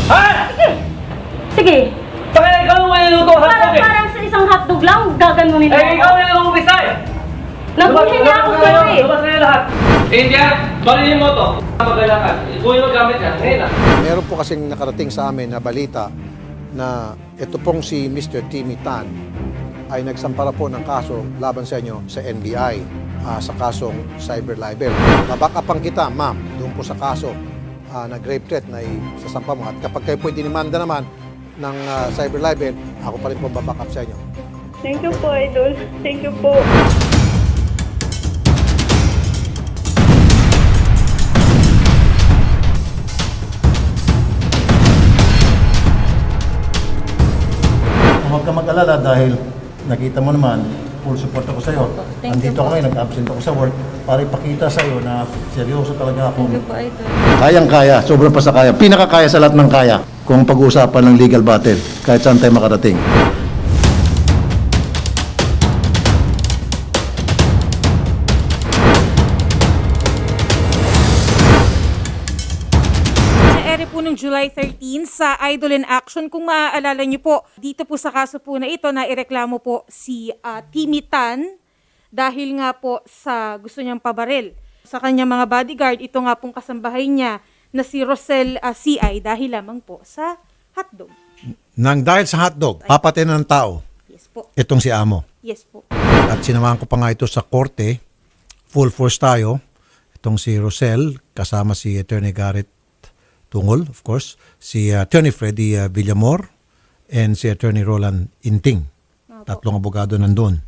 Ha? Sige. Sige. Baka ikaw ang niluluto hotdog eh. Parang sa isang hotdog lang, gaganunin mo. Eh, ikaw ang niluluto eh. Naguhin niya ako sa'yo eh. Lumabas kayo lahat. Eh, hindi ah. Balinin mo to. Magalakan. Kung yung magamit yan, ngayon ah. Meron po kasing nakarating sa amin na balita na ito pong si Mr. Timmy Tan ay nagsampara po ng kaso laban sa inyo sa NBI sa kasong cyber libel. Babakapang kita, ma'am, doon po sa kaso na grave threat na isasampa mo. At kapag kayo po dinimanda naman ng cyber libel, ako pa rin po babakap sa inyo. Thank you po, Idol. Thank you po. Huwag ka mag-alala dahil nakita mo naman, full support ako sa iyo. Andito ako ngayon, nag-absent ako sa work para ipakita sa iyo na seryoso talaga ako. Kayang-kaya, sobra pa sa kaya. Pinakakaya sa lahat ng kaya kung pag-uusapan ng legal battle kahit saan tayo makarating. Ere po ng July 13 sa Idol in Action. Kung maaalala niyo po, dito po sa kaso po na ito na ireklamo po si Timmy Tan dahil nga po sa gusto niyang pabaril sa kanyang mga bodyguard. Ito nga pong kasambahay niya na si Rosel CI dahil lamang po sa hotdog. Nang dahil sa hotdog, papatay ng tao, Yes po. itong si Amo. Yes po. At sinamahan ko pa nga ito sa korte. Full force tayo. Itong si Rosel, kasama si Attorney Garrett Tungol, of course, si Attorney Freddy Villamor, and si Attorney Roland Inting. Tatlong abogado nandun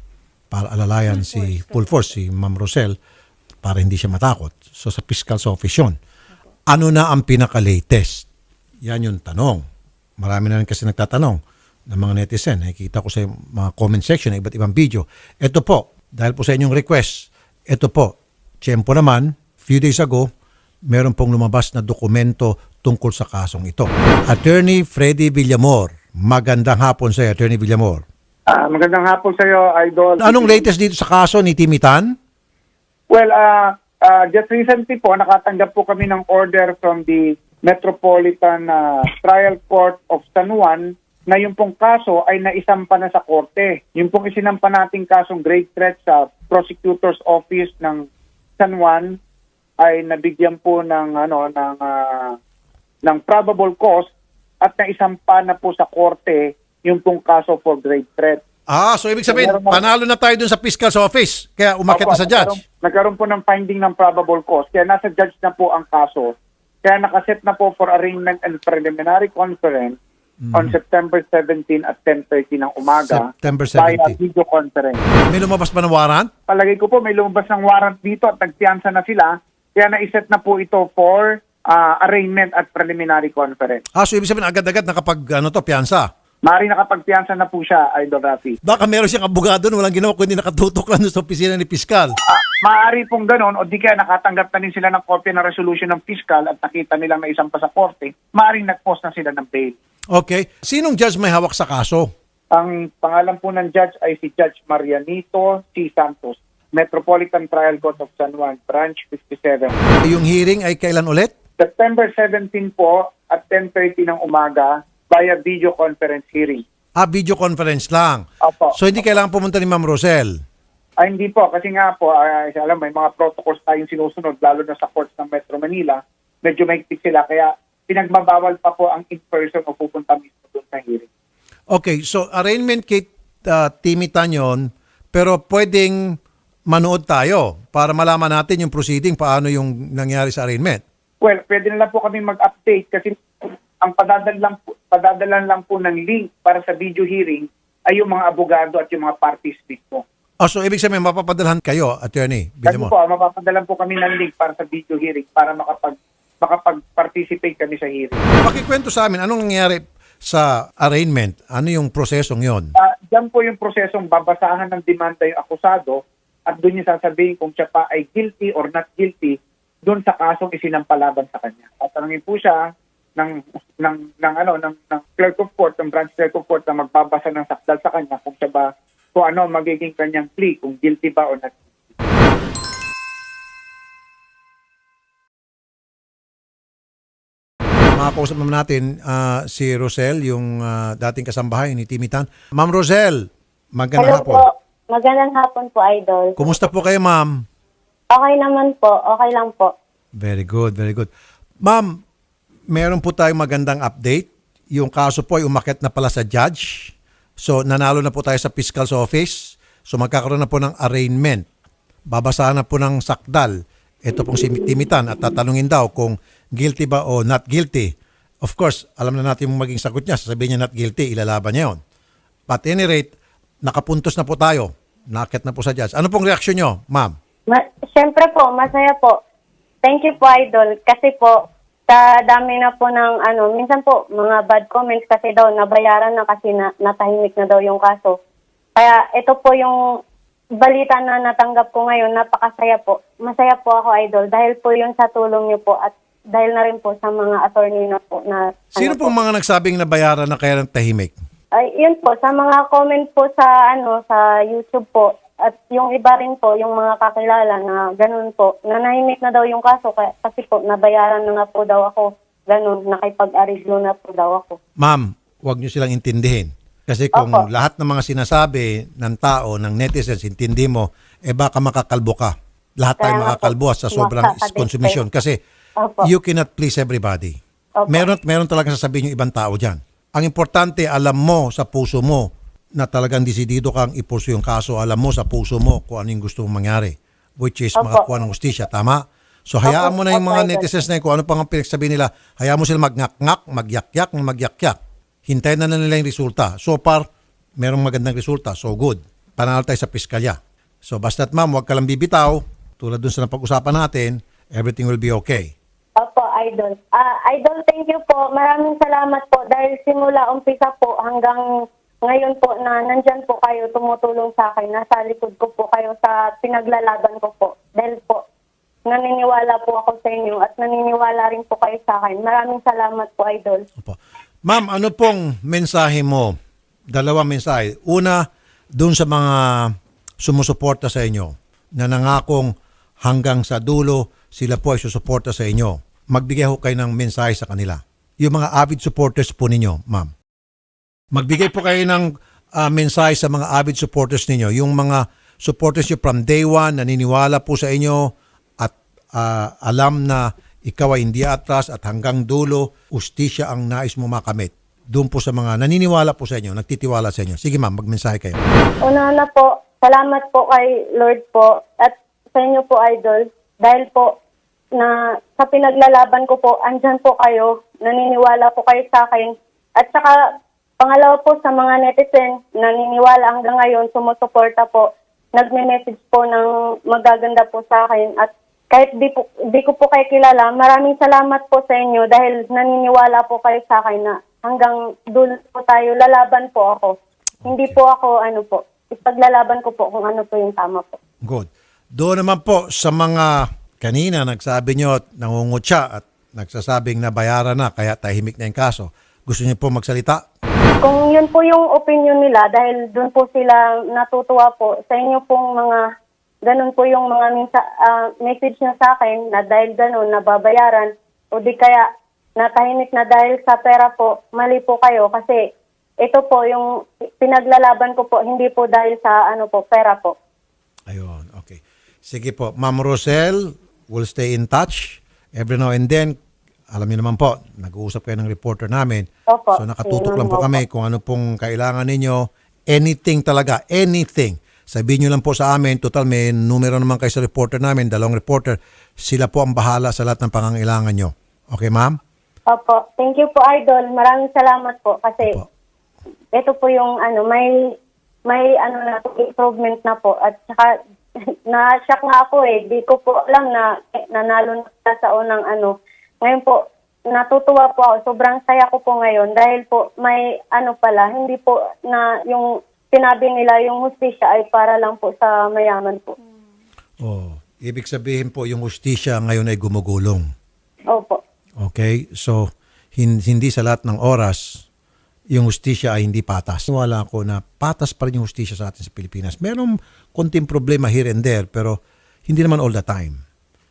para alalayan si full force, si Ma'am Rosel, para hindi siya matakot. So sa fiscal's office yun. Ano na ang pinaka-latest? Yan yung tanong. Marami na rin kasi nagtatanong ng mga netizen. Nakikita ko sa mga comment section ng iba't ibang video. Ito po, dahil po sa inyong request, ito po, tiyempo naman, few days ago, meron pong lumabas na dokumento tungkol sa kasong ito. Attorney Freddy Villamor, magandang hapon sa iyo, Attorney Villamor. Magandang hapon sa iyo, Idol. Anong latest dito sa kaso ni Timmy Tan? Well, just recently po, nakatanggap po kami ng order from the Metropolitan Trial Court of San Juan na yung pong kaso ay naisampa na sa korte. Yung pong isinampa nating kasong grave threat sa Prosecutor's Office ng San Juan ay nabigyan po ng probable cause at naisampa na po sa korte yung pong kaso for grave threat. So ibig sabihin, panalo na tayo dun sa fiscal's office, kaya umakyat na sa judge. Nagkaroon po ng finding ng probable cause, kaya nasa judge na po ang kaso. Kaya nakaset na po for arraignment and preliminary conference on September 17 at 10:30 ng umaga. September Via 17. video conference. May lumabas ba ng warrant? Palagay ko po may lumabas ng warrant dito at nagpiyansa na sila. Kaya naiset na po ito for arraignment at preliminary conference. So ibig sabihin, agad-agad nakapag, piyansa. Mari nakapagpiyansa na po siya, Idol Rafi. Baka meron siyang abogado na walang ginawa kundi nakatutok lang sa opisina ni Piskal. Maaari pong ganon o di kaya nakatanggap na rin sila ng kopya ng resolution ng fiscal at nakita nilang naisampa sa korte, maaaring nag-post na sila ng bail. Okay. Sinong judge may hawak sa kaso? Ang pangalan po ng judge ay si Judge Marianito C. Santos, Metropolitan Trial Court of San Juan, Branch 57. Yung hearing ay kailan ulit? September 17 po at 10:30 ng umaga via video conference hearing. Video conference lang. Opo. So hindi kailangan pumunta ni Ma'am Rosel? Ay hindi po, kasi nga po, alam, may mga protocols tayong sinusunod, lalo na sa courts ng Metro Manila. Medyo mahigpit sila, kaya pinagbabawal pa po ang in-person o pupunta mismo doon sa hearing. Okay, so arraignment kay Timmy Tan yun, pero pwedeng manood tayo para malaman natin yung proceeding, paano yung nangyari sa arraignment. Well, pwede na lang po kami mag-update kasi ang padadalan lang po ng link para sa video hearing ay yung mga abogado at yung mga parties mismo. So ibig sabihin, mapapadalhan kayo, Attorney Kasi Villamor? po, mapapadalan po kami ng link para sa video hearing para makapag-participate kami sa hearing. Pakikwento sa amin, anong nangyari sa arraignment? Ano yung prosesong yon? Diyan po yung prosesong babasahan ng demanda yung akusado at doon yung sasabihin kung siya pa ay guilty or not guilty doon sa kasong isinampalaban sa kanya. Tatanungin po siya ng clerk of court, ng branch clerk of court na magbabasa ng sakdal sa kanya kung siya ba, kung ano magiging kanyang plea, kung guilty ba o not. Makakausap naman natin si Rosel, yung dating kasambahay ni Timitan. Ma'am Rosel, magandang hapon. Magandang hapon po, Idol. Kumusta po kayo, ma'am? Okay naman po. Okay lang po. Very good, very good. Ma'am, meron po tayong magandang update. Yung kaso po ay umakyat na pala sa judge. So, nanalo na po tayo sa fiscal's office. So, magkakaroon na po ng arraignment. Babasahan na po ng sakdal. Ito pong si Timitan at tatanungin daw kung guilty ba o not guilty. Of course, alam na natin yung maging sagot niya. Sasabihin niya not guilty, ilalaban niya yun. But at any rate, nakapuntos na po tayo. Naakyat na po sa judge. Ano pong reaksyon niyo, ma'am? Siyempre po, masaya po. Thank you po, Idol. Kasi po, sa dami na po ng minsan po, mga bad comments kasi daw, nabayaran na kasi natahimik na daw yung kaso. Kaya ito po yung balita na natanggap ko ngayon, napakasaya po. Masaya po ako, Idol, dahil po yun sa tulong niyo po at dahil na rin po sa mga attorney na po na... Sino pong mga nagsabing nabayaran na kaya ng tahimik? Ay, yun po, sa mga comment po sa sa YouTube po. At yung iba rin po, yung mga kakilala na ganun po, nanahimik na daw yung kaso kasi po nabayaran na nga po daw ako. Ganun, nakipag-ariglo na po daw ako. Ma'am, huwag niyo silang intindihin. Kasi kung Opo. lahat ng mga sinasabi ng tao, ng netizens, intindi mo, baka makakalbo ka. Lahat tayo Kaya nga po, makakalbo sa sobrang makakadikte. consumption. Kasi Opo. you cannot please everybody. Opo. Meron talagang sasabihin yung ibang tao dyan. Ang importante, alam mo sa puso mo na talagang desidido kang ipursu yung kaso. Alam mo sa puso mo kung ano yung gusto mong mangyari. Which is Opo. makakuha ng hustisya. Tama? So hayaan mo na yung Opo, mga Idol. netizens na yun, kung ano pang pinagsabihin nila, hayaan mo sila magngak-ngak, magyakyak. Hintayin na nila yung resulta. So far, merong magandang resulta. So good. Panalo tayo sa piskalya. So basta't ma'am, huwag ka lang bibitaw. Tulad dun sa napag-usapan natin, everything will be okay. Opo, Idol. Idol, thank you po. Maraming salamat po dahil simula umpisa po hanggang ngayon po na nandyan po kayo tumutulong sa akin. Nasa likod ko po kayo sa pinaglalaban ko po. Dahil po, naniniwala po ako sa inyo at naniniwala rin po kayo sa akin. Maraming salamat po, Idol. Opo. Ma'am, ano pong mensahe mo? Dalawang mensahe. Una, dun sa mga sumusuporta sa inyo na nangakong hanggang sa dulo sila po ay susuporta sa inyo. Magbigay ho kayo ng mensahe sa kanila. Yung mga avid supporters po ninyo, ma'am. Magbigay po kayo ng mensahe sa mga avid supporters ninyo. Yung mga supporters nyo from day one, naniniwala po sa inyo at alam na ikaw ay hindi atras at hanggang dulo, ustisya ang nais mo makamit. Doon po sa mga naniniwala po sa inyo, nagtitiwala sa inyo. Sige ma'am, magmensahe kayo. Una na po, salamat po kay Lord po at sa inyo po, Idol. Dahil po na sa pinaglalaban ko po, andyan po kayo, naniniwala po kayo sa akin. At saka pangalawa po sa mga netizen, naniniwala hanggang ngayon, sumusuporta po, nagme-message po ng magaganda po sa akin. At kahit di ko po kayo kilala, maraming salamat po sa inyo dahil naniniwala po kayo sa akin na hanggang dulo po tayo, lalaban po ako. Hindi po ako, ipaglalaban ko po kung ano po yung tama po. Good. Doon naman po sa mga kanina nagsabi nyo at nangungutya at nagsasabing nabayaran na kaya tahimik na yung kaso. Gusto niyo po magsalita? Kung yun po yung opinion nila, dahil doon po sila natutuwa po, sa inyo pong mga, ganun po yung mga message nyo sa akin na dahil ganun, nababayaran, o di kaya natahimik na dahil sa pera po, mali po kayo kasi ito po yung pinaglalaban ko po, hindi po dahil sa pera po. Ayun, okay. Sige po, Ma'am Rosel, we'll stay in touch. Every now and then, alam niyo naman po, nag-uusap kayo ng reporter namin. Opo. So nakatutok Yun lang po naman kami kung ano pong kailangan ninyo. Anything talaga, anything. Sabihin nyo lang po sa amin, total may numero naman kayo sa reporter namin, 2 reporter. Sila po ang bahala sa lahat ng pangangailangan nyo. Okay, ma'am? Opo. Thank you po, Idol. Maraming salamat po kasi Opo. ito po yung may improvement na po at saka na-shock nga ako Di ko po alam na nanalo na sa unang Ngayon po, natutuwa po ako. Sobrang saya ko po ngayon dahil po may pala, hindi po na yung sinabi nila yung hustisya ay para lang po sa mayaman po. Oh, ibig sabihin po yung hustisya ngayon ay gumugulong. Opo. Okay? So, hindi sa lahat ng oras yung hustisya ay hindi patas. Wala ko na patas pa rin yung hustisya sa atin sa Pilipinas. Merong konting problema here and there, pero hindi naman all the time.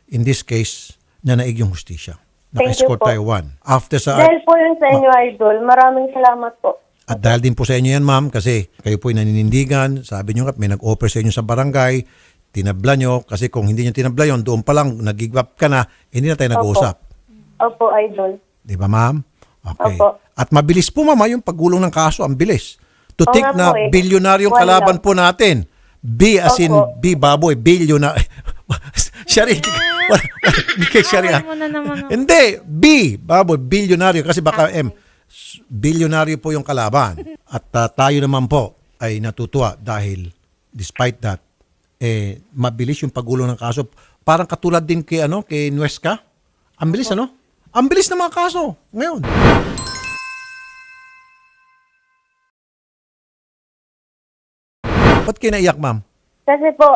In this case, nanaig yung hustisya. Naka-escort po. tayo 1. After sa... Dahil po yun sa inyo, Idol. Maraming salamat po. At dahil din po sa inyo yan, ma'am, kasi kayo po ay naninindigan, sabi nyo nga, may nag-offer sa inyo sa barangay, tinabla nyo, kasi kung hindi nyo tinabla yon, doon pa lang, nag-give up ka na, hindi na tayo nag-uusap. Opo, Idol. Di ba, ma'am? Okay. Opo. At mabilis po, mama, yung paggulong ng kaso, ang bilis. To Oo think nga na po eh. bilyonaryong One kalaban lang. po natin. B as in Opo. B, baboy, bilyonar. Shari, hindi kay Shari. Away mo na naman ako. Hindi, B, baboy, bilyonaryo. Kasi baka M, bilyonaryo po yung kalaban. At tayo naman po ay natutuwa dahil despite that, mabilis yung paggulong ng kaso. Parang katulad din kay, kay Nuesca. Ang bilis, Ang bilis ng mga kaso ngayon. Ba't kayo naiyak, ma'am? Kasi po,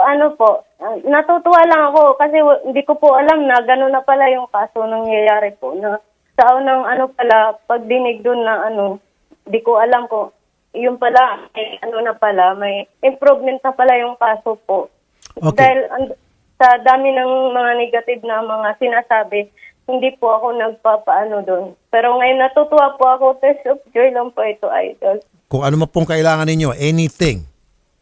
natutuwa lang ako kasi hindi ko po alam na gano'n na pala yung kaso nangyayari po. Na sa unang pagdinig doon na hindi ko alam ko, yung pala, may improvement na pala yung kaso po. Okay. Dahil sa dami ng mga negative na mga sinasabi, hindi po ako nagpapaano doon. Pero ngayon natutuwa po ako, test of joy lang po ito, Idol. Kung ano man pong kailangan ninyo, anything,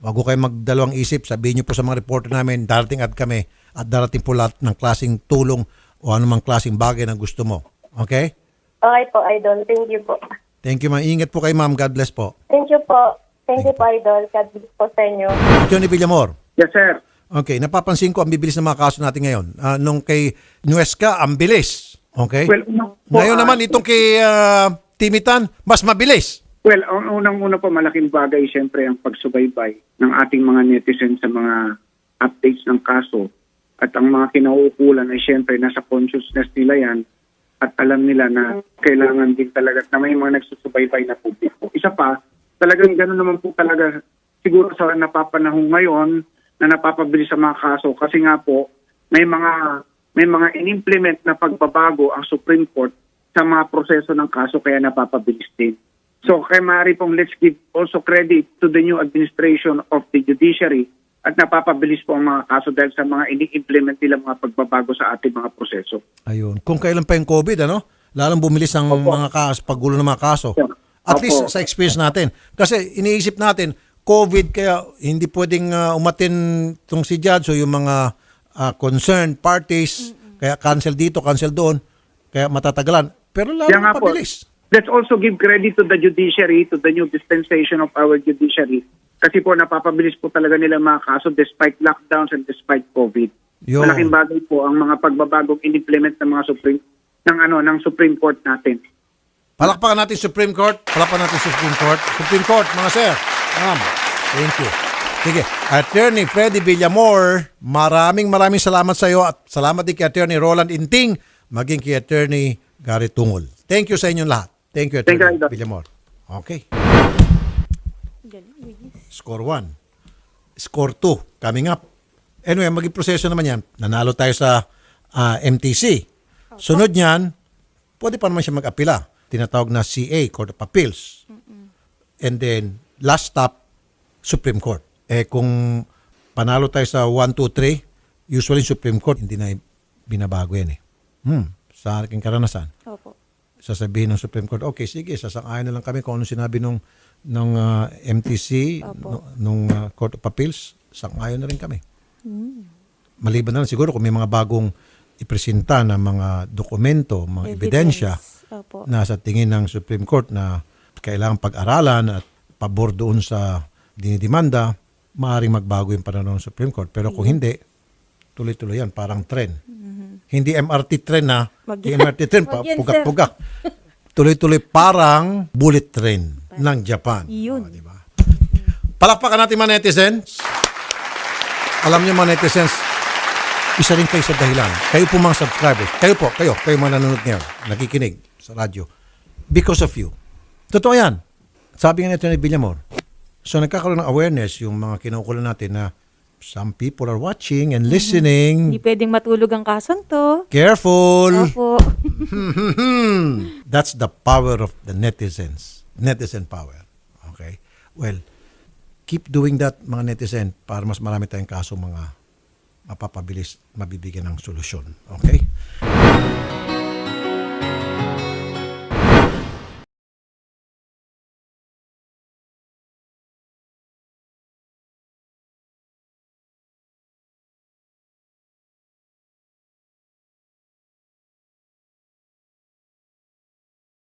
wag ko kayo magdalawang isip, sabihin niyo po sa mga reporter namin, darating at kami, at darating po lahat ng klaseng tulong o anumang klaseng bagay na gusto mo. Okay? Okay po, Idol. Thank you po. Thank you, ma'am. Ingat po kayo, ma'am. God bless po. Thank you po. Thank you po, Idol. God bless po sa inyo. Attorney Villamor. Yes, sir. Okay, napapansin ko ang bibilis ng mga kaso natin ngayon. Nung kay Nuesca, ang bilis. Okay? Well, Ngayon naman, itong kay Timitan, mas mabilis. Well, ang unang-una po, malaking bagay siyempre ang pagsubaybay ng ating mga netizens sa mga updates ng kaso. At ang mga kinauukulan ay siyempre nasa consciousness nila yan at alam nila na kailangan din talaga na may mga nagsusubaybay na publiko. Isa pa, talagang gano'n naman po talaga siguro sa napapanahon ngayon na napapabilis sa mga kaso kasi nga po may mga in-implement na pagbabago ang Supreme Court sa mga proseso ng kaso kaya napapabilis din. So, kay maaari pong let's give also credit to the new administration of the judiciary at napapabilis po ang mga kaso dahil sa mga ini-implement nila mga pagbabago sa ating mga proseso. Ayun. Kung kailan pa yung COVID, lalong bumilis ang mga kaso, paggulo ng mga kaso. At Opo. least sa experience natin. Kasi iniisip natin, COVID, kaya hindi pwedeng umatin itong si Judge o yung mga concerned parties, kaya cancel dito, cancel doon, kaya matatagalan. Pero Kaya lalong nga po, pabilis. let's also give credit to the judiciary, to the new dispensation of our judiciary. Kasi po napapabilis po talaga nila mga kaso despite lockdowns and despite COVID. Yun. Malaking bagay po ang mga pagbabagong in-implement ng mga ng Supreme Court natin. Palakpakan natin Supreme Court. Palakpakan natin Supreme Court. Supreme Court, mga sir. Ma'am, thank you. Sige, Attorney Freddy Villamor, maraming salamat sa iyo at salamat din kay Attorney Roland Inting, maging kay Attorney Gary Tungol. Thank you sa inyong lahat. Thank you, Thank you, Attorney Idol. Villamor. Okay. Score 1. Score 2. Coming up. Anyway, maging proseso naman yan. Nanalo tayo sa MTC. Sunod niyan, pwede pa naman siya mag-apila. Tinatawag na CA, Court of Appeals. And then, last stop, Supreme Court. Kung panalo tayo sa 1, 2, 3, usually Supreme Court, hindi na binabago yan sa aking karanasan. Opo. Sasabihin ng Supreme Court, okay, sige, sasang-ayon na lang kami kung ano sinabi ng MTC, nung Court of Appeals, sang-ayon na rin kami. Maliban na lang siguro kung may mga bagong ipresenta na mga dokumento, mga ebidensya Opo. na sa tingin ng Supreme Court na kailangang pag-aralan at pabor doon sa dinidemanda, maaaring magbago yung pananaw ng Supreme Court. Pero kung hindi, tuloy-tuloy yan, parang tren. Hindi MRT tren na, yung MRT tren, pugak-pugak. Tuloy-tuloy parang bullet train ng Japan. Yun. Diba? Palakpakan natin mga netizens. Alam niyo mga netizens, isa rin kayo sa dahilan. Kayo po mga subscribers. Kayo mga nanonood ngayon, nakikinig sa radyo. Because of you. Totoo yan. Sabi nga nito ni Villamor. So nagkakaroon ng awareness yung mga kinukulan natin na some people are watching and listening. Hindi pwedeng matulog ang kasong to. Careful. Opo. That's the power of the netizens. Netizen power. Okay? Well, keep doing that mga netizen para mas marami tayong kaso mga mapapabilis, mabibigyan ng solusyon. Okay?